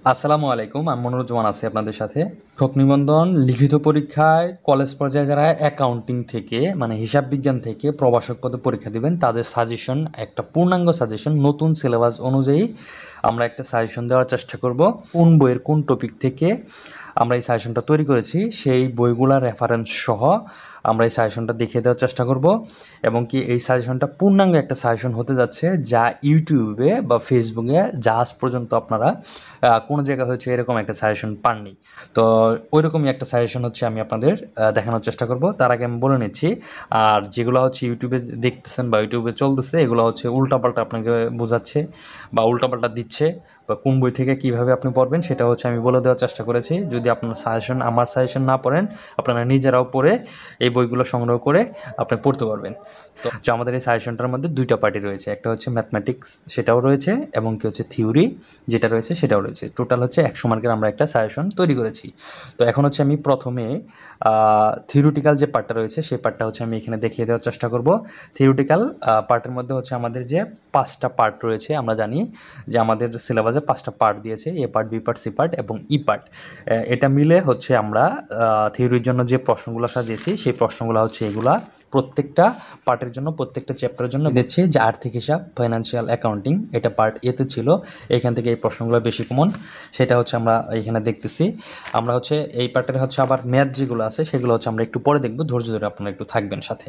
আসসালামু আলাইকুম। আমি মনিরুজ্জামান আছি আপনাদের সাথে। শিক্ষক নিবন্ধন লিখিত পরীক্ষায় কলেজ পর্যায়ে যারা অ্যাকাউন্টিং থেকে মানে হিসাব বিজ্ঞান থেকে প্রভাষক পদে পরীক্ষা দিবেন তাদের সাজেশন একটা পূর্ণাঙ্গ সাজেশন নতুন সিলেবাস অনুযায়ী আমরা একটা সাজেশন দেওয়ার চেষ্টা করব। কোন বইয়ের কোন টপিক থেকে আমরা এই সাজেশনটা তৈরি করেছি সেই বইগুলার রেফারেন্স সহ আমরা এই সাজেশনটা দেখিয়ে দেওয়ার চেষ্টা করব এবং কি এই সাজেশনটা পূর্ণাঙ্গ একটা সাজেশন হতে যাচ্ছে যা ইউটিউবে বা ফেসবুকে যা আজ পর্যন্ত আপনারা কোনো জায়গায় হচ্ছে এরকম একটা সাজেশন পাননি। তো ওইরকমই একটা সাজেশন হচ্ছে আমি আপনাদের দেখানোর চেষ্টা করব। তার আগে আমি বলে নিচ্ছি, আর যেগুলো হচ্ছে ইউটিউবে দেখতেছেন বা ইউটিউবে চলতেছে এগুলো হচ্ছে উল্টাপাল্টা আপনাকে বোঝাচ্ছে বা উল্টাপাল্টা দিচ্ছে, বা কোন বই থেকে কীভাবে আপনি পড়বেন সেটা হচ্ছে আমি বলে দেওয়ার চেষ্টা করেছি। যদি আপনার সাজেশন আমার সাজেশন না পড়েন, আপনারা নিজেরাও পড়ে এই বইগুলো সংগ্রহ করে আপনি পড়তে পারবেন। তো আমাদের এই সাজেশনটার মধ্যে দুইটা পার্টি রয়েছে, একটা হচ্ছে ম্যাথমেটিক্স সেটাও রয়েছে এবং কি হচ্ছে থিওরি যেটা রয়েছে সেটাও রয়েছে। টোটাল হচ্ছে 100 মার্কের আমরা একটা সাজেশন তৈরি করেছি। তো এখন হচ্ছে আমি প্রথমে থিওরিটিক্যাল যে পার্টটা রয়েছে সেই পার্টটা হচ্ছে আমি এখানে দেখিয়ে দেওয়ার চেষ্টা করব। থিওরিটিক্যাল পার্টের মধ্যে হচ্ছে আমাদের যে 5টা পার্ট রয়েছে, আমরা জানি যে আমাদের সিলেবাসে 5টা পার্ট দিয়েছে, A part, B part, C part এবং ই পার্ট। এটা মিলে হচ্ছে আমরা থিওরির জন্য যে প্রশ্নগুলো সাজিয়েছি সেই প্রশ্নগুলো হচ্ছে এগুলা প্রত্যেকটা পার্টের জন্য, প্রত্যেকটা চ্যাপ্টারের জন্য দিচ্ছি। যে আর্থিক হিসাব, ফাইন্যান্সিয়াল অ্যাকাউন্টিং, এটা পার্ট এতে ছিল, এখান থেকে এই প্রশ্নগুলো বেশি কমন, সেটা হচ্ছে আমরা এখানে দেখতেছি। আমরা হচ্ছে এই পার্টের হচ্ছে আবার ম্যাথ যেগুলো আছে সেগুলো হচ্ছে আমরা একটু পরে দেখবো, ধৈর্য ধরে আপনারা একটু থাকবেন সাথে।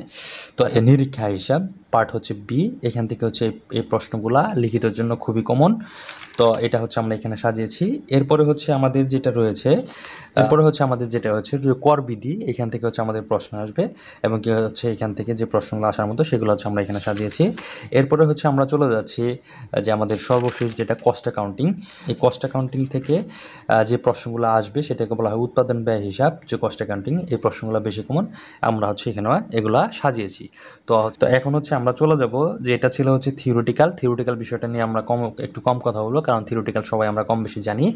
তো যে নিরীক্ষা হিসাব পার্ট হচ্ছে বি, এখান থেকে হচ্ছে এই প্রশ্নগুলা লিখিতের জন্য খুবই কমন। তো এটা হচ্ছে আমরা এখানে সাজিয়েছি। এরপরে হচ্ছে আমাদের যেটা রয়েছে, কর বিধি, এখান থেকে হচ্ছে আমাদের প্রশ্ন আসবে এবং কি হচ্ছে এখান থেকে যে প্রশ্নগুলো আসার মতো সেগুলো হচ্ছে আমরা এখানে সাজিয়েছি। এরপরে হচ্ছে আমরা চলে যাচ্ছি যে আমাদের সর্বশেষ যেটা কস্ট অ্যাকাউন্টিং। এই কস্ট অ্যাকাউন্টিং থেকে যে প্রশ্নগুলো আসবে সেটাকে বলা হয় উৎপাদন ব্যয় হিসাব, যে কস্ট অ্যাকাউন্টিং, এই প্রশ্নগুলো বেশি কমন, আমরা হচ্ছে এখানে এগুলা সাজিয়েছি। তো এখন হচ্ছে আমরা চলে যাব যে এটা ছিল হচ্ছে থিওরিটিক্যাল বিষয়টা নিয়ে আমরা একটু কম কথা বলবো, কারণ থিওরিটিক্যাল সবাই আমরা কম বেশি জানি।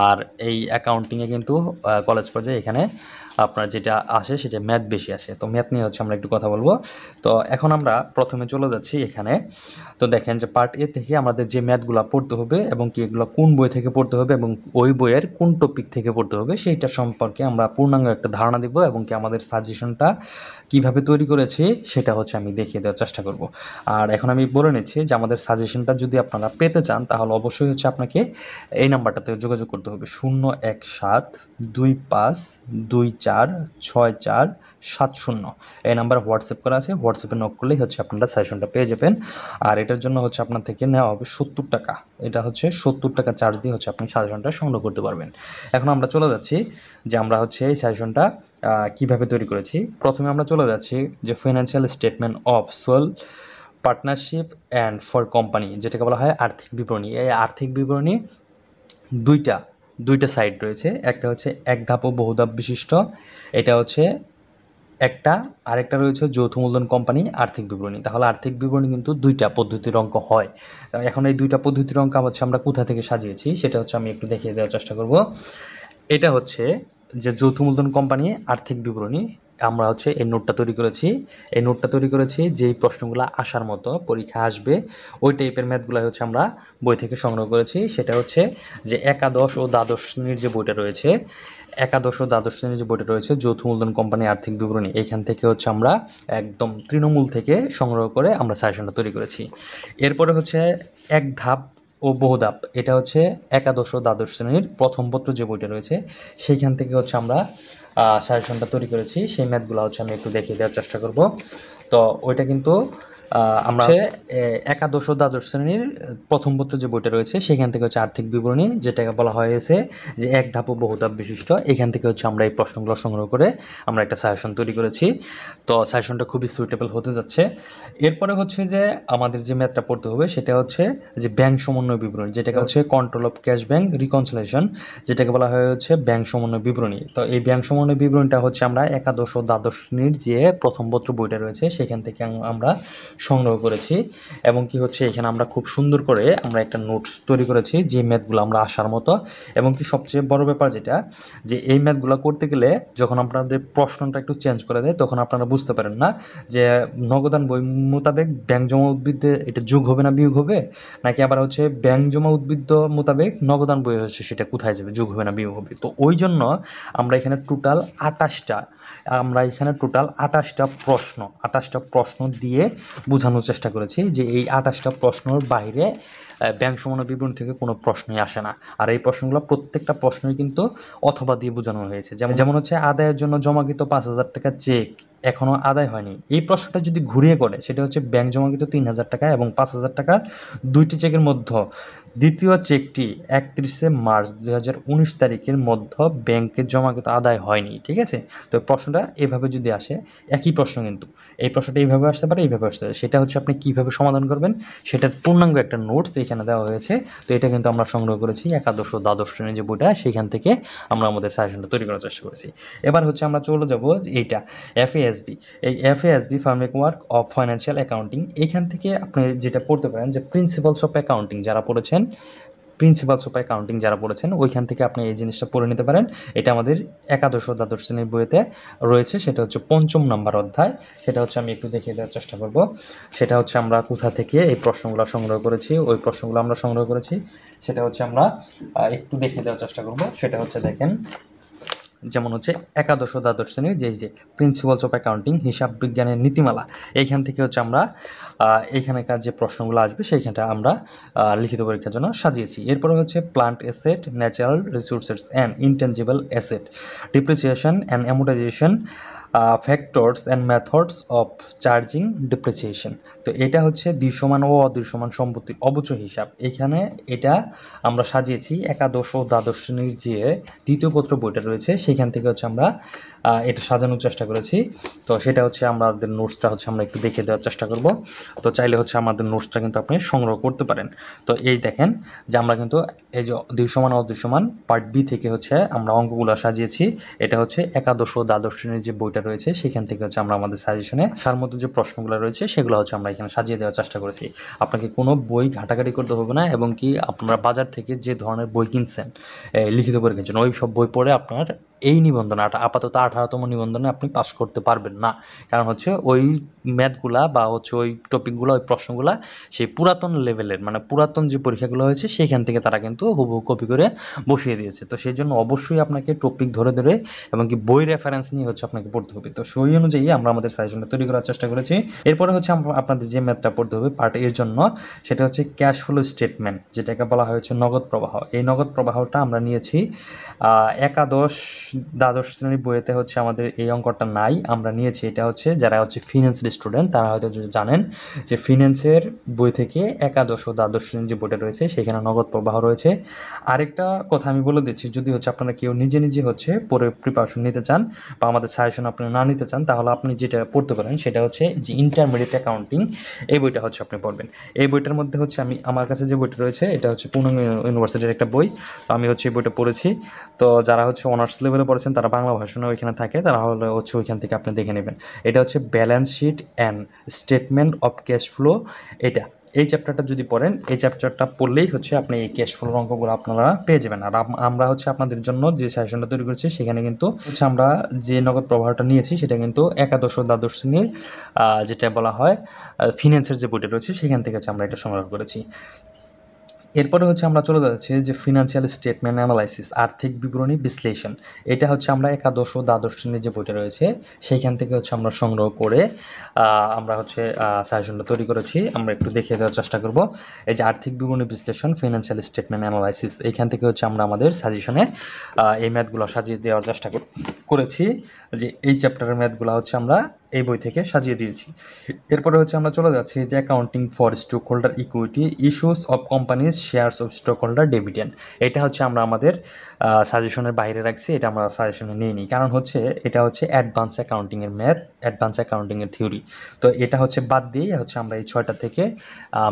আর এই অ্যাকাউন্টিংয়ে কিন্তু কলেজ পর্যায়ে এখানে আপনার যেটা আসে সেটা ম্যাথ বেশি আসে, তো ম্যাথ নিয়ে হচ্ছে আমরা একটু কথা বলবো। তো এখন আমরা প্রথমে চলে যাচ্ছি এখানে। তো দেখেন যে পার্ট এ থেকে আমাদের যে ম্যাথগুলো পড়তে হবে এবং কি এগুলো কোন বই থেকে পড়তে হবে এবং ওই বইয়ের কোন টপিক থেকে পড়তে হবে সেইটা সম্পর্কে আমরা পূর্ণাঙ্গ একটা ধারণা দেবো এবং কি আমাদের সাজেশনটা কিভাবে তৈরি করেছি সেটা হচ্ছে আমি দেখিয়ে দেওয়ার চেষ্টা করব। আর এখন আমি বলে নিচ্ছি যে আমাদের সাজেশনটা যদি আপনারা পেতে চান তাহলে অবশ্যই হচ্ছে আপনাকে এই নাম্বারটাতে যোগাযোগ করতে হবে, 01725246470। এই নাম্বার হোয়াটসঅ্যাপ করা আছে, হোয়াটসঅ্যাপে নক করলেই হচ্ছে আপনারা সাজেশনটা পেয়ে যাবেন। আর এটার জন্য হচ্ছে আপনার থেকে নেওয়া হবে 70 টাকা। এটা হচ্ছে 70 টাকা চার্জ দিয়ে হচ্ছে আপনি সাজেশনটা সংগ্রহ করতে পারবেন। এখন আমরা চলে যাচ্ছি যে আমরা হচ্ছে এই সাজেশনটা কীভাবে তৈরি করেছি। প্রথমে আমরা চলে যাচ্ছি যে financial statement of sole partnership and for company, যেটাকে বলা হয় আর্থিক বিবরণী। এই আর্থিক বিবরণী দুইটা সাইড রয়েছে, একটা হচ্ছে এক ধাপ ও বহুধাপ বিশিষ্ট, এটা হচ্ছে একটা, আরেকটা রয়েছে যৌথ মূলধন কোম্পানি আর্থিক বিবরণী। তাহলে আর্থিক বিবরণী কিন্তু দুইটা পদ্ধতির অঙ্ক হয়। এখন এই দুইটা পদ্ধতির অঙ্ক হচ্ছে আমরা কোথা থেকে সাজিয়েছি সেটা হচ্ছে আমি একটু দেখিয়ে দেওয়ার চেষ্টা করব। এটা হচ্ছে যে যৌথ মূলধন কোম্পানি আর্থিক বিবরণী, আমরা হচ্ছে এই নোটটা তৈরি করেছি যেই প্রশ্নগুলো আসার মতো পরীক্ষা আসবে ওই টাইপের ম্যাথগুলো হচ্ছে আমরা বই থেকে সংগ্রহ করেছি। সেটা হচ্ছে যে একাদশ ও দ্বাদশ শ্রেণীর যে বইটা রয়েছে যৌথ মূলধন কোম্পানি আর্থিক বিবরণী, এইখান থেকে হচ্ছে আমরা একদম তৃণমূল থেকে সংগ্রহ করে আমরা সাজেশনটা তৈরি করেছি। এরপরে হচ্ছে এক ধাপ ও বহুধাপ, এটা হচ্ছে একাদশ ও দ্বাদশ শ্রেণীর প্রথম পত্র যে বইটা রয়েছে সেইখান থেকে হচ্ছে আমরা সাজেশনটা তৈরি করেছি। সেই ম্যাথগুলো হচ্ছে আমি একটু দেখিয়ে দেওয়ার চেষ্টা করব। তো ওইটা কিন্তু আমরা একাদশ ও দ্বাদশ শ্রেণীর প্রথম পত্র যে বইটা রয়েছে সেখান থেকে হচ্ছে আর্থিক বিবরণী, যেটাকে বলা হয়েছে যে এক ধাপ ও বহুধাপ বিশিষ্ট, এখান থেকে হচ্ছে আমরা এই প্রশ্নগুলো সংগ্রহ করে আমরা একটা সাজেশন তৈরি করেছি। তো সাজেশনটা খুবই সুইটেবল হতে যাচ্ছে। এরপরে হচ্ছে যে আমাদের যে ম্যাথটা পড়তে হবে সেটা হচ্ছে যে ব্যাংক সমন্বয় বিবরণী, যেটাকে হচ্ছে control of cash bank reconciliation, যেটাকে বলা হচ্ছে ব্যাংক সমন্বয় বিবরণী। তো এই ব্যাংক সমন্বয় বিবরণীটা হচ্ছে আমরা একাদশ ও দ্বাদশ শ্রেণীর যে প্রথম পত্র বইটা রয়েছে সেখান থেকে আমরা সংগ্রহ করেছি এবং কি হচ্ছে এখানে আমরা খুব সুন্দর করে আমরা একটা নোটস তৈরি করেছি যে ম্যাথগুলো আমরা আসার মতো এবং কি সবচেয়ে বড় ব্যাপার যেটা যে এই ম্যাথগুলো করতে গেলে যখন আপনাদের প্রশ্নটা একটু চেঞ্জ করে দেয় তখন আপনারা বুঝতে পারেন না যে নগদান বই মোতাবেক ব্যাংক জমা উদ্ভিদে এটা যোগ হবে না বিয়োগ হবে, নাকি আবার হচ্ছে ব্যাংক জমা উদ্ভিদ মোতাবেক নগদান বই হচ্ছে সেটা কোথায় যাবে, যোগ হবে না বিয়োগ হবে। তো ওই জন্য আমরা এখানে টোটাল 28টা প্রশ্ন দিয়ে বোঝানোর চেষ্টা করেছি যে এই 28টা প্রশ্নের বাইরে ব্যাংক সমন্বয় বিবরণ থেকে কোনো প্রশ্নই আসে না। আর এই প্রশ্নগুলো প্রত্যেকটা প্রশ্নই কিন্তু অথবা দিয়ে বোঝানো হয়েছে। যেমন হচ্ছে আদায়ের জন্য জমাকৃত 5,000 টাকা চেক এখনও আদায় হয়নি, এই প্রশ্নটা যদি ঘুরিয়ে করে সেটা হচ্ছে ব্যাংক জমাকৃত 3,000 টাকা এবং 5,000 টাকার দুইটি চেকের মধ্যে দ্বিতীয় চেকটি 31শে মার্চ 2019 তারিখের মধ্যে ব্যাংকে জমাকৃত আদায় হয়নি। ঠিক আছে, তো প্রশ্নটা এভাবে যদি আসে, একই প্রশ্ন কিন্তু এই প্রশ্নটা এইভাবে আসতে পারে, এইভাবে আসতে পারে, সেটা হচ্ছে আপনি কীভাবে সমাধান করবেন সেটার পূর্ণাঙ্গ একটা নোটস এখানে দেওয়া হয়েছে। তো এটা কিন্তু আমরা সংগ্রহ করেছি একাদশ ও দ্বাদশ শ্রেণীর যে বইটা, সেইখান থেকে আমরা আমাদের সাজেশনটা তৈরি করার চেষ্টা করেছি। এবার হচ্ছে আমরা চলে যাব এইটা FASB, এই FASB framework of financial accounting. এইখান থেকে আপনি যেটা পড়তে পারেন যে প্রিন্সিপালস অফ অ্যাকাউন্টিং যারা পড়েছেন ওইখান থেকে আপনি এই জিনিসটা পড়ে নিতে পারেন। এটা আমাদের একাদশ ও দ্বাদশ শ্রেণীর বইতে রয়েছে, সেটা হচ্ছে 5ম নম্বর অধ্যায়। সেটা হচ্ছে আমি একটু দেখিয়ে দেওয়ার চেষ্টা করব। সেটা হচ্ছে আমরা কোথা থেকে এই প্রশ্নগুলো সংগ্রহ করেছি, ওই প্রশ্নগুলো আমরা সংগ্রহ করেছি সেটা হচ্ছে আমরা একটু দেখিয়ে দেওয়ার চেষ্টা করব। সেটা হচ্ছে দেখেন, যেমন হচ্ছে একাদশ ও দ্বাদশ শ্রেণীর যে প্রিন্সিপালস অফ অ্যাকাউন্টিং হিসাব বিজ্ঞানের নীতিমালা, এইখান থেকে হচ্ছে আমরা এইখানকার যে প্রশ্নগুলো আসবে সেইখানটা আমরা লিখিত পরীক্ষার জন্য সাজিয়েছি। এরপরে হচ্ছে plant asset, natural resources and intangible asset, depreciation and amortisation, factors and methods of charging depreciation. তো এটা হচ্ছে দৃশ্যমান ও অদৃশ্যমান সম্পত্তির অবচয় হিসাব। এখানে এটা আমরা সাজিয়েছি একাদশ ও দ্বাদশ শ্রেণীর যে দ্বিতীয় পত্র বইটা রয়েছে সেইখান থেকে হচ্ছে আমরা এটা সাজানোর চেষ্টা করেছি। তো সেটা হচ্ছে আমাদের নোটসটা হচ্ছে আমরা একটু দেখে দেওয়ার চেষ্টা করব। তো চাইলে হচ্ছে আমাদের নোটসটা কিন্তু আপনি সংগ্রহ করতে পারেন। তো এই দেখেন যে আমরা কিন্তু এই যে দৃশ্যমান অদৃশ্যমান পার্ট বি থেকে হচ্ছে আমরা অঙ্কগুলো সাজিয়েছি। এটা হচ্ছে একাদশ ও দ্বাদশ শ্রেণীর যে বইটা রয়েছে সেখান থেকে হচ্ছে আমরা আমাদের সাজেশনে সার মতো যে প্রশ্নগুলো রয়েছে সেগুলো হচ্ছে আমরা এখানে সাজিয়ে দেওয়ার চেষ্টা করেছি। আপনাকে কোনো বই ঘাটাঘাটি করতে হবে না, এবং কি আপনারা বাজার থেকে যে ধরনের বই কিনছেন লিখিত পরীক্ষার জন্য ওই সব বই পড়ে আপনার এই নিবন্ধনে আপাতত 18তম নিবন্ধনে আপনি পাস করতে পারবেন না। কারণ হচ্ছে ওই ম্যাথগুলা বা হচ্ছে ওই টপিকগুলো, ওই প্রশ্নগুলা সেই পুরাতন লেভেলের, মানে পুরাতন যে পরীক্ষাগুলো হয়েছে সেইখান থেকে তারা কিন্তু হুবহু কপি করে বসিয়ে দিয়েছে। তো সেই জন্য অবশ্যই আপনাকে টপিক ধরে ধরে এবং কি বই রেফারেন্স নিয়ে হচ্ছে আপনাকে পড়তে হবে। তো সেই অনুযায়ী আমরা আমাদের সাজেশনটা তৈরি করার চেষ্টা করেছি। এরপরে হচ্ছে আপনাদের যে ম্যাথটা পড়তে হবে পার্ট এর জন্য, সেটা হচ্ছে ক্যাশ ফ্লো স্টেটমেন্ট, যেটাকে বলা হয়েছে নগদ প্রবাহ। এই নগদ প্রবাহটা আমরা নিয়েছি একাদশ দ্বাদশ শ্রেণীর বইয়েতে হচ্ছে আমাদের এই অঙ্কটা নাই, আমরা নিয়েছি এটা হচ্ছে যারা হচ্ছে ফিন্যান্সের স্টুডেন্ট তারা হয়তো জানেন যে ফিন্যান্সের বই থেকে একাদশ ও দ্বাদশ শ্রেণীর যে বইটা রয়েছে সেখানে নগদ প্রবাহ রয়েছে। আরেকটা কথা আমি বলে দিচ্ছি, যদি হচ্ছে আপনারা কেউ নিজে নিজে হচ্ছে পরে প্রিপারেশন নিতে চান বা আমাদের সাজেশন আপনি না নিতে চান, তাহলে আপনি যেটা পড়তে পারেন সেটা হচ্ছে যে ইন্টারমিডিয়েট অ্যাকাউন্টিং, এই বইটা হচ্ছে আপনি পড়বেন। এই বইটার মধ্যে হচ্ছে আমার কাছে যে বইটা রয়েছে এটা হচ্ছে পূর্ণাঙ্গ ইউনিভার্সিটির একটা বই। তো আমি হচ্ছে এই বইটা পড়েছি। তো যারা হচ্ছে অনার্স লেভেলে পড়েছেন তারা বাংলা ভার্সনে ওইখানে থাকে, তারা হচ্ছে ওইখান থেকে আপনি দেখে নেবেন। এটা হচ্ছে balance sheet and statement of cash flow. এই চ্যাপ্টারটা যদি পড়েন, এই চ্যাপ্টারটা পড়লেই হচ্ছে আপনি এই ক্যাশ ফ্লোর অঙ্কগুলো আপনারা পেয়ে যাবেন। আর আমরা হচ্ছে আপনাদের জন্য যে সাজেশনটা তৈরি করেছি সেখানে কিন্তু হচ্ছে আমরা যে নগদ প্রবাহটা নিয়েছি সেটা কিন্তু একাদশ ও দ্বাদশ শ্রেণীর যেটা বলা হয় ফিন্যান্সের যে বইটা রয়েছে সেখান থেকে হচ্ছে আমরা এটা সংগ্রহ করেছি। এরপরে হচ্ছে আমরা চলে যাচ্ছি যে ফিনান্সিয়াল স্টেটমেন্ট অ্যানালাইসিস, আর্থিক বিবরণী বিশ্লেষণ। এটা হচ্ছে আমরা একাদশ ও দ্বাদশ শ্রেণীর যে বইটা রয়েছে সেইখান থেকে হচ্ছে আমরা সংগ্রহ করে আমরা হচ্ছে সাজেশনটা তৈরি করেছি। আমরা একটু দেখিয়ে দেওয়ার চেষ্টা করব। এই যে আর্থিক বিবরণী বিশ্লেষণ, ফিনান্সিয়াল স্টেটমেন্ট অ্যানালাইসিস, এইখান থেকে হচ্ছে আমরা আমাদের সাজেশনে এই ম্যাথগুলো সাজিয়ে দেওয়ার চেষ্টা করেছি। যে এই চ্যাপ্টারের ম্যাথগুলো হচ্ছে আমরা এই বই থেকে সাজিয়ে দিয়েছি। এরপরে হচ্ছে আমরা চলে যাচ্ছি যে accounting for stock holder equity, issues of companies shares of stock holder dividend. এটা হচ্ছে আমরা আমাদের সাজেশনের বাইরে রাখছি, এটা আমরা সাজেশনে নিয়ে নিই। কারণ হচ্ছে এটা হচ্ছে অ্যাডভান্স অ্যাকাউন্টিংয়ের ম্যাথ, অ্যাডভান্স অ্যাকাউন্টিংয়ের থিওরি। তো এটা হচ্ছে বাদ দিয়ে হচ্ছে আমরা এই 6টা থেকে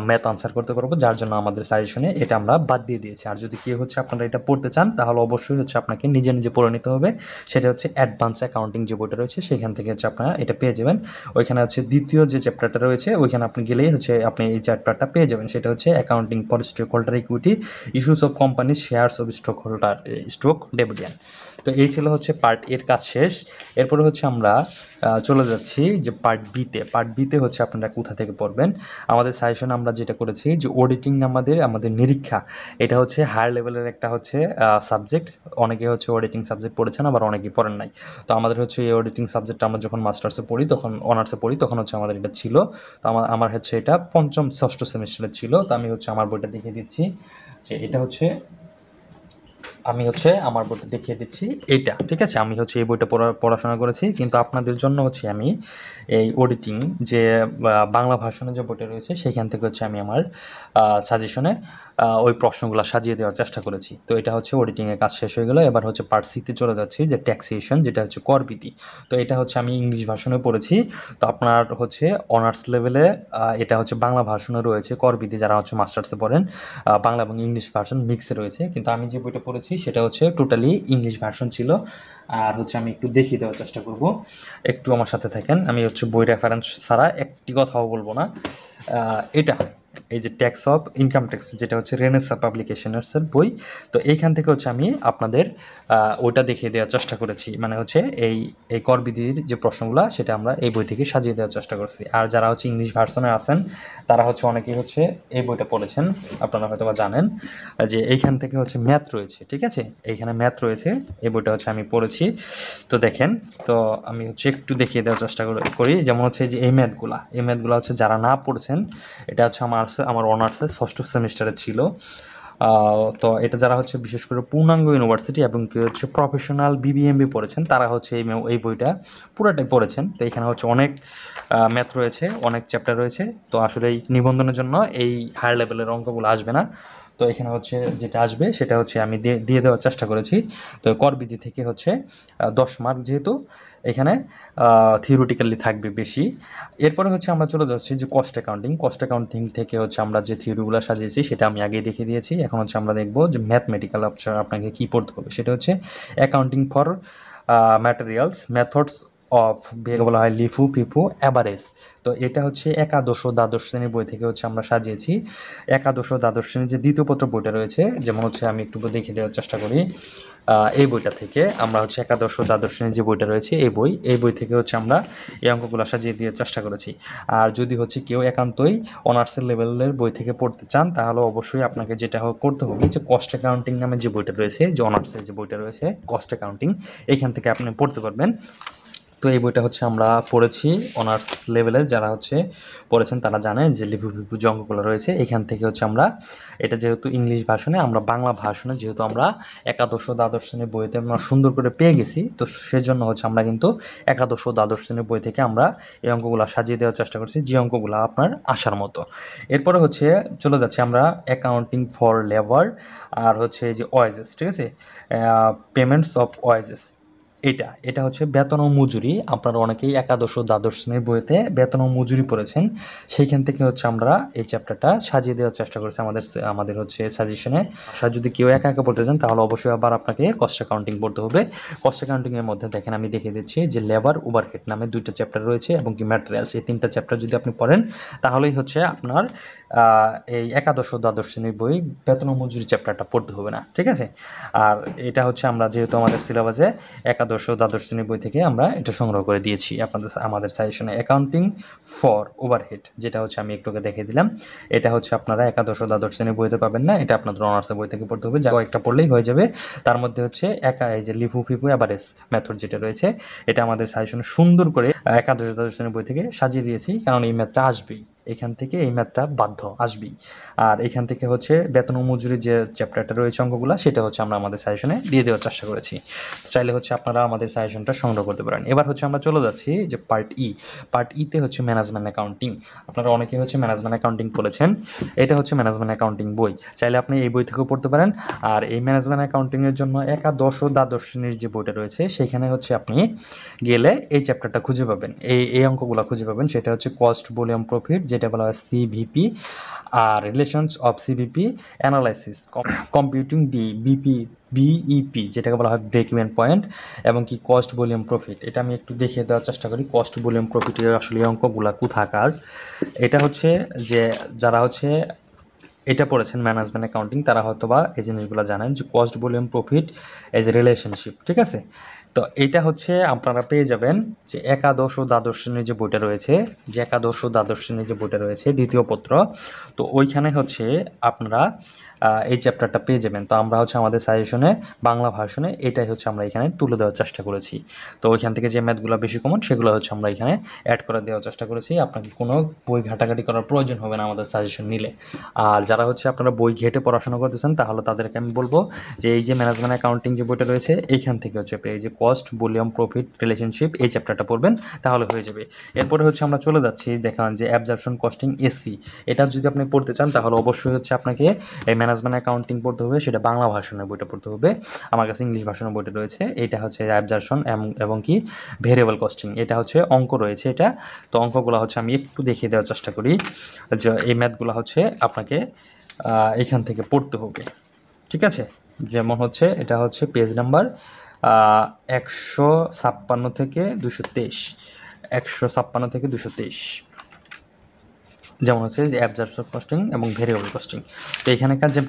ম্যাথ আনসার করতে পারবো, যার জন্য আমাদের সাজেশনে এটা আমরা বাদ দিয়ে দিয়েছি। আর যদি কেউ হচ্ছে আপনারা এটা পড়তে চান তাহলে অবশ্যই হচ্ছে আপনাকে নিজে নিজে পড়ে নিতে হবে। সেটা হচ্ছে অ্যাডভান্স অ্যাকাউন্টিং যে বইটা রয়েছে সেখান থেকে হচ্ছে আপনারা এটা পেয়ে যাবেন। ওইখানে হচ্ছে দ্বিতীয় যে চ্যাপ্টারটা রয়েছে ওইখানে আপনি গেলেই হচ্ছে আপনি এই চ্যাপ্টারটা পেয়ে যাবেন, সেটা হচ্ছে accounting for stock holder equity, issues of company, shares of stock holder, stock ডেবিলিয়ান। তো এই ছিল হচ্ছে পার্ট এর কাজ শেষ। এরপরে হচ্ছে আমরা চলে যাচ্ছি যে পার্ট বিতে হচ্ছে আপনারা কোথা থেকে পড়বেন। আমাদের সাজেশন আমরা যেটা করেছি যে অডিটিং আমাদের নিরীক্ষা, এটা হচ্ছে হায়ার লেভেলের একটা হচ্ছে সাবজেক্ট। অনেকে হচ্ছে অডিটিং সাবজেক্ট পড়েছেন, আবার অনেকেই পড়েন নাই। তো আমাদের হচ্ছে এই অডিটিং সাবজেক্টটা আমরা যখন মাস্টার্সে পড়ি তখন অনার্সে পড়ি তখন হচ্ছে আমাদের এটা ছিল। তো আমার হচ্ছে এটা পঞ্চম ষষ্ঠ সেমিস্টারে ছিল। তো আমি হচ্ছে আমার বইটা দেখিয়ে দিচ্ছি যে এটা হচ্ছে আমি হচ্ছে আমার বইটা দেখিয়ে দিচ্ছি এইটা, ঠিক আছে। আমি হচ্ছে এই বইটা পড়াশোনা করেছি, কিন্তু আপনাদের জন্য হচ্ছে আমি এই অডিটিং যে বাংলা ভাষণে যে বইটা রয়েছে সেখান থেকে হচ্ছে আমি আমার সাজেশনে ওই প্রশ্নগুলো সাজিয়ে দেওয়ার চেষ্টা করেছি। তো এটা হচ্ছে অডিটিংয়ের কাজ শেষ হয়ে গেল। এবার হচ্ছে পার্ট সিতে চলে যাচ্ছি যে ট্যাক্সেশন, যেটা হচ্ছে করবিধি। তো এটা হচ্ছে আমি ইংলিশ ভাষণে পড়েছি। তো আপনার হচ্ছে অনার্স লেভেলে এটা হচ্ছে বাংলা ভাষণে রয়েছে করবিধি, যারা হচ্ছে মাস্টার্সে পড়েন বাংলা এবং ইংলিশ ভার্সন মিক্সে রয়েছে। কিন্তু আমি যে বইটা পড়েছি সেটা হচ্ছে টোটালি ইংলিশ ভার্সন ছিল। আর হচ্ছে আমি একটু দেখিয়ে দেওয়ার চেষ্টা করব, একটু আমার সাথে থাকেন। আমি হচ্ছে বই রেফারেন্স ছাড়া একটি কথাও বলবো না। এটা এই যে ট্যাক্স অফ ইনকাম ট্যাক্স, যেটা হচ্ছে রেনেসা পাবলিকেশনার্সের বই। তো এইখান থেকে হচ্ছে আমি আপনাদের ওইটা দেখিয়ে দেওয়ার চেষ্টা করেছি, মানে হচ্ছে এই করবিধির যে প্রশ্নগুলো সেটা আমরা এই বই থেকে সাজিয়ে দেওয়ার চেষ্টা করছি। আর যারা হচ্ছে ইংলিশ ভার্সনে আছেন তারা হচ্ছে অনেকেই হচ্ছে এই বইটা পড়েছেন, আপনারা হয়তো বা জানেন যে এইখান থেকে হচ্ছে ম্যাথ রয়েছে, ঠিক আছে। এইখানে ম্যাথ রয়েছে, এই বইটা হচ্ছে আমি পড়েছি। তো দেখেন, তো আমি হচ্ছে একটু দেখিয়ে দেওয়ার চেষ্টা করি। যেমন হচ্ছে যে এই ম্যাথগুলো হচ্ছে যারা না পড়ছেন, এটা হচ্ছে আমার অনার্সে ষষ্ঠ সেমিস্টারে ছিল। তো এটা যারা হচ্ছে বিশেষ করে পূর্ণাঙ্গ ইউনিভার্সিটি এবং কেউ হচ্ছে প্রফেশনাল বিবিএমবি পড়েছেন তারা হচ্ছে এই বইটা পুরোটাই পড়েছেন। তো এখানে হচ্ছে অনেক ম্যাথ রয়েছে, অনেক চ্যাপ্টার রয়েছে। তো আসলে এই নিবন্ধনের জন্য এই হায়ার লেভেলের অঙ্কগুলো আসবে না। তো এখানে হচ্ছে যেটা আসবে সেটা হচ্ছে আমি দিয়ে দেওয়ার চেষ্টা করেছি। তো করবিধি থেকে হচ্ছে 10 মার্ক, যেহেতু এখানে থিওরিটিক্যালি থাকবে বেশি। এরপরে হচ্ছে আমরা চলে যাচ্ছি যে কস্ট অ্যাকাউন্টিং থেকে হচ্ছে আমরা যে থিওরিগুলো সাজিয়েছি সেটা আমি আগেই দেখিয়ে দিয়েছি। এখন হচ্ছে আমরা দেখব যে ম্যাথমেটিক্যাল আপনাকে কী পড়তে হবে, সেটা হচ্ছে accounting for materials, methods of, যেটাকে বলা হয় লিফু, ফিফু, অ্যাভারেজ। তো এটা হচ্ছে একাদশ ও দ্বাদশ শ্রেণীর বই থেকে হচ্ছে আমরা সাজিয়েছি। একাদশ ও দ্বাদশ শ্রেণীর যে দ্বিতীয় পত্র বইটা রয়েছে, যেমন হচ্ছে আমি একটু দেখিয়ে দেওয়ার চেষ্টা করি। এই বইটা থেকে আমরা হচ্ছে একাদশ ও দ্বাদশ শ্রেণীর যে বইটা রয়েছে এই বই থেকে হচ্ছে আমরা এই অঙ্কগুলো সাজিয়ে দেওয়ার চেষ্টা করেছি। আর যদি হচ্ছে কেউ একান্তই অনার্সের লেভেলের বই থেকে পড়তে চান তাহলে অবশ্যই আপনাকে যেটা করতে হবে যে কস্ট অ্যাকাউন্টিং নামে যে বইটা রয়েছে, যে অনার্সের যে বইটা রয়েছে কস্ট অ্যাকাউন্টিং, এইখান থেকে আপনি পড়তে পারবেন। তো এই বইটা হচ্ছে আমরা পড়েছি অনার্স লেভেলের, যারা হচ্ছে পড়েছেন তারা জানেন যে লিপু যে অঙ্কগুলো রয়েছে এখান থেকে হচ্ছে আমরা এটা যেহেতু ইংলিশ ভাষণে, আমরা বাংলা ভাষণে যেহেতু আমরা একাদশ ও দ্বাদশ শ্রেণীর বইতে আমরা সুন্দর করে পেয়ে গেছি, তো সেজন্য হচ্ছে আমরা কিন্তু একাদশ ও দ্বাদশ শ্রেণীর বই থেকে আমরা এই অঙ্কগুলো সাজিয়ে দেওয়ার চেষ্টা করছি, যে অঙ্কগুলো আপনার আসার মতো। এরপরে হচ্ছে চলে যাচ্ছে আমরা অ্যাকাউন্টিং ফর লেবার, আর হচ্ছে যে ওয়েজেস, ঠিক আছে, পেমেন্টস অফ ওয়েজেস। এটা হচ্ছে বেতন ও মজুরি। আপনারা অনেকেই একাদশ ও দ্বাদশ শ্রেণীর বইতে বেতন ও মজুরি পড়েছেন, সেইখান থেকে হচ্ছে আমরা এই চ্যাপ্টারটা সাজিয়ে দেওয়ার চেষ্টা করেছি আমাদের হচ্ছে সাজেশনে। যদি কেউ একা একা পড়তে চান তাহলে অবশ্যই আবার আপনাকে কস্ট অ্যাকাউন্টিং পড়তে হবে। কস্ট অ্যাকাউন্টিংয়ের মধ্যে দেখেন আমি দেখিয়ে দিচ্ছি যে লেবার, ওভারহেড নামে 2টা চ্যাপ্টার রয়েছে এবং কি ম্যাটেরিয়ালস, এই 3টা চ্যাপ্টার যদি আপনি পড়েন তাহলেই হচ্ছে আপনার এই একাদশ ও দ্বাদশ শ্রেণীর বই বেতন ও মজুরি চ্যাপ্টারটা পড়তে হবে না, ঠিক আছে। আর এটা হচ্ছে আমরা যেহেতু আমাদের সিলেবাসে একাদশ ও দ্বাদশ শ্রেণীর বই থেকে আমরা এটা সংগ্রহ করে দিয়েছি আমাদের সাজেশনে। অ্যাকাউন্টিং ফর ওভারহেড, যেটা হচ্ছে আমি একটুকে দেখিয়ে দিলাম, এটা হচ্ছে আপনারা একাদশ ও দ্বাদশ শ্রেণীর বইতে পাবেন না, এটা আপনাদের অনার্সের বই থেকে পড়তে হবে। যা কয়েকটা পড়লেই হয়ে যাবে। তার মধ্যে হচ্ছে এই যে লিফু, ফিফু, অ্যাভারেজ মেথড যেটা রয়েছে এটা আমাদের সাজেশনে সুন্দর করে একাদশ ও দ্বাদশ শ্রেণীর বই থেকে সাজিয়ে দিয়েছি, কারণ এই ম্যাথটা আসবেই, এখান থেকে এই ম্যাথটা বাধ্য আসবেই। আর এখান থেকে হচ্ছে বেতন ও মজুরি যে চ্যাপ্টারটা রয়েছে অঙ্কগুলো, সেটা হচ্ছে আমরা আমাদের সাজেশনে দিয়ে দেওয়ার চেষ্টা করেছি। চাইলে হচ্ছে আপনারা আমাদের সাজেশনটা সংগ্রহ করতে পারেন। এবার হচ্ছে আমরা চলে যাচ্ছি যে পার্ট ইতে হচ্ছে ম্যানেজমেন্ট অ্যাকাউন্টিং। আপনারা অনেকেই হচ্ছে ম্যানেজমেন্ট অ্যাকাউন্টিং পড়েছেন, এটা হচ্ছে ম্যানেজমেন্ট অ্যাকাউন্টিং বই, চাইলে আপনি এই বই থেকেও পড়তে পারেন। আর এই ম্যানেজমেন্ট অ্যাকাউন্টিংয়ের জন্য একাদশ ও দ্বাদশ শ্রেণীর যে বইটা রয়েছে সেখানে হচ্ছে আপনি গেলে এই চ্যাপ্টারটা খুঁজে পাবেন, এই অঙ্কগুলো খুঁজে পাবেন। সেটা হচ্ছে কস্ট, ভলিউম, প্রফিট, যেটা বলা হয় সিভিপি, আর relations of CVP analysis, computing the BEP যেটাকে বলা হয় ব্রেক ইভেন পয়েন্ট, এবং কি কস্ট ভলিউম প্রফিট। এটা আমি একটু দেখিয়ে দেওয়ার চেষ্টা করি কস্ট ভলিউম প্রফিটের আসলে অঙ্কগুলা কোথাকার। এটা হচ্ছে যে যারা হচ্ছে এটা পড়েছেন ম্যানেজমেন্ট অ্যাকাউন্টিং তারা হয়তো বা এই জিনিসগুলো জানেন যে cost volume profit as a relationship, ঠিক আছে। তো এটা হচ্ছে আপনারা পেয়ে যাবেন যে একাদশ ও দ্বাদশ শ্রেণীর যে বইটা রয়েছে, দ্বিতীয় পত্র। তো ওইখানে হচ্ছে আপনারা এই চ্যাপ্টারটা পেয়ে যাবেন। তো আমরা হচ্ছে আমাদের সাজেশনে বাংলা ভার্সনে এটাই হচ্ছে আমরা এখানে তুলে দেওয়ার চেষ্টা করেছি। তো ওইখান থেকে যে ম্যাথগুলো বেশি কমন সেগুলো হচ্ছে আমরা এখানে অ্যাড করে দেওয়ার চেষ্টা করেছি। আপনাকে কোনো বই ঘাটাঘাটি করার প্রয়োজন হবে না আমাদের সাজেশন নিলে। আর যারা হচ্ছে আপনারা বই ঘেটে পড়াশোনা করতেছেন তাহলে তাদেরকে আমি বলবো যে এই যে ম্যানেজমেন্ট অ্যাকাউন্টিং যে বইটা রয়েছে এইখান থেকে হচ্ছে এই যে কস্ট ভলিউম প্রফিট রিলেশনশিপ এই চ্যাপ্টারটা পড়বেন তাহলে হয়ে যাবে। এরপরে হচ্ছে আমরা চলে যাচ্ছি দেখান যে অ্যাবজর্পশন কস্টিং এসসি। এটা যদি আপনি পড়তে চান তাহলে অবশ্যই হচ্ছে আপনাকে এই ম্যানেজমেন্ট অ্যাকাউন্টিং পড়তে হবে, সেটা বাংলা ভার্সনের বইটা পড়তে হবে। আমার কাছে ইংলিশ ভার্সনের বইটা রয়েছে। এটা হচ্ছে অ্যাবজর্পশন এবং কি ভেরিয়েবল কস্টিং, এটা হচ্ছে অঙ্ক রয়েছে এটা। তো অঙ্কগুলো হচ্ছে আমি একটু দেখিয়ে দেওয়ার চেষ্টা করি যে এই ম্যাথগুলো হচ্ছে আপনাকে এখান থেকে পড়তে হবে, ঠিক আছে। যেমন হচ্ছে এটা হচ্ছে পেজ নাম্বার 156 থেকে 223, 156 থেকে 223, যেমন হচ্ছে যে অ্যাবজর্পশন কস্টিং এবং ভেরিয়েবল কস্টিং। তো এখানকার যে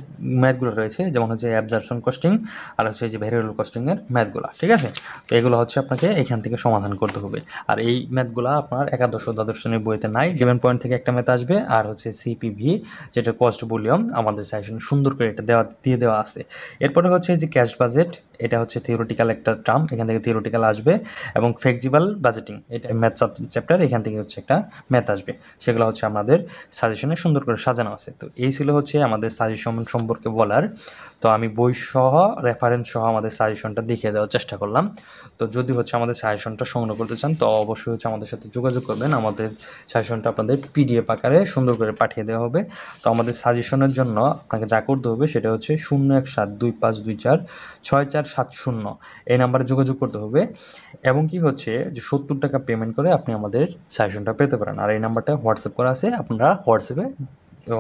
ম্যাথগুলো রয়েছে যেমন হচ্ছে অ্যাবজর্পশন কস্টিং আর হচ্ছে যে ভেরিয়েবল কস্টিংয়ের ম্যাথগুলো, ঠিক আছে। তো এগুলো হচ্ছে আপনাকে এখান থেকে সমাধান করতে হবে। আর এই ম্যাথগুলো আপনার একাদশ ও দ্বাদশ শ্রেণীর বইতে নাই। 11 পয়েন্ট থেকে একটা ম্যাথ আসবে, আর হচ্ছে সিপিভি যেটা কস্ট ভলিউম আমাদের সাজেশন সুন্দর করে এটা দিয়ে দেওয়া আছে। এরপরে হচ্ছে যে ক্যাশ বাজেট, এটা হচ্ছে থিওরিটিক্যাল একটা টার্ম, এখান থেকে থিওরিটিক্যাল আসবে, এবং ফ্লেক্সিবল বাজেটিং এটা ম্যাথ চ্যাপ্টার, এখান থেকে হচ্ছে একটা ম্যাথ আসবে। সেগুলো হচ্ছে আমাদের সাজেশনে সুন্দর করে সাজানো আছে। তো এই ছিল হচ্ছে আমাদের সাজেশন সম্পর্কে বলার। তো আমি বই সহ রেফারেন্স সহ আমাদের সাজেশনটা দেখিয়ে দেওয়ার চেষ্টা করলাম। তো যদি হচ্ছে আমাদের সাজেশনটা সংগ্রহ করতে চান তো অবশ্যই হচ্ছে আমাদের সাথে যোগাযোগ করবেন। আমাদের সাজেশনটা আপনাদের পিডিএফ আকারে সুন্দর করে পাঠিয়ে দেওয়া হবে। তো আমাদের সাজেশনের জন্য আপনাকে যা করতে হবে সেটা হচ্ছে 01725246470 এই নাম্বারে যোগাযোগ করতে হবে, এবং কি হচ্ছে যে 70 টাকা পেমেন্ট করে আপনি আমাদের সাজেশনটা পেতে পারেন। আর এই নাম্বারটা হোয়াটসঅ্যাপ করা আছে, আপনারা হোয়াটসঅ্যাপে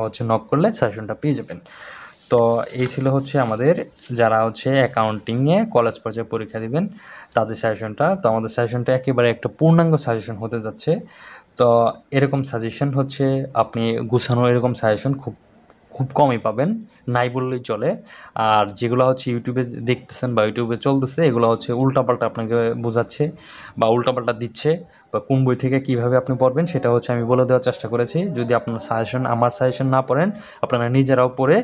হচ্ছে নক করলে সাজেশনটা পেয়ে যাবেন। তো এই ছিল হচ্ছে আমাদের যারা হচ্ছে অ্যাকাউন্টিংয়ে কলেজ পর্যায়ে পরীক্ষা দিবেন তাদের সাজেশনটা। তো আমাদের সাজেশনটা একেবারে একটা পূর্ণাঙ্গ সাজেশন হতে যাচ্ছে। তো এরকম সাজেশন হচ্ছে আপনি গুছানো এরকম সাজেশন খুব খুব কমই পাবেন, নাই বললেই চলে। আর যেগুলো হচ্ছে ইউটিউবে দেখতেছেন বা ইউটিউবে চলতেছে এগুলো হচ্ছে উল্টাপাল্টা আপনাকে বোঝাচ্ছে বা উল্টাপাল্টা দিচ্ছে, বা কোন বই থেকে কীভাবে আপনি পড়বেন সেটা হচ্ছে আমি বলে দেওয়ার চেষ্টা করেছি। যদি আপনার সাজেশন আমার সাজেশন না পড়েন আপনারা নিজেরাও পড়ে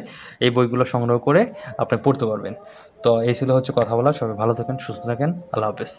এই বইগুলো সংগ্রহ করে আপনি পড়তে পারবেন। তো এই ছিল হচ্ছে কথা বলা। সবাই ভালো থাকেন, সুস্থ থাকেন, আল্লাহ হাফেজ।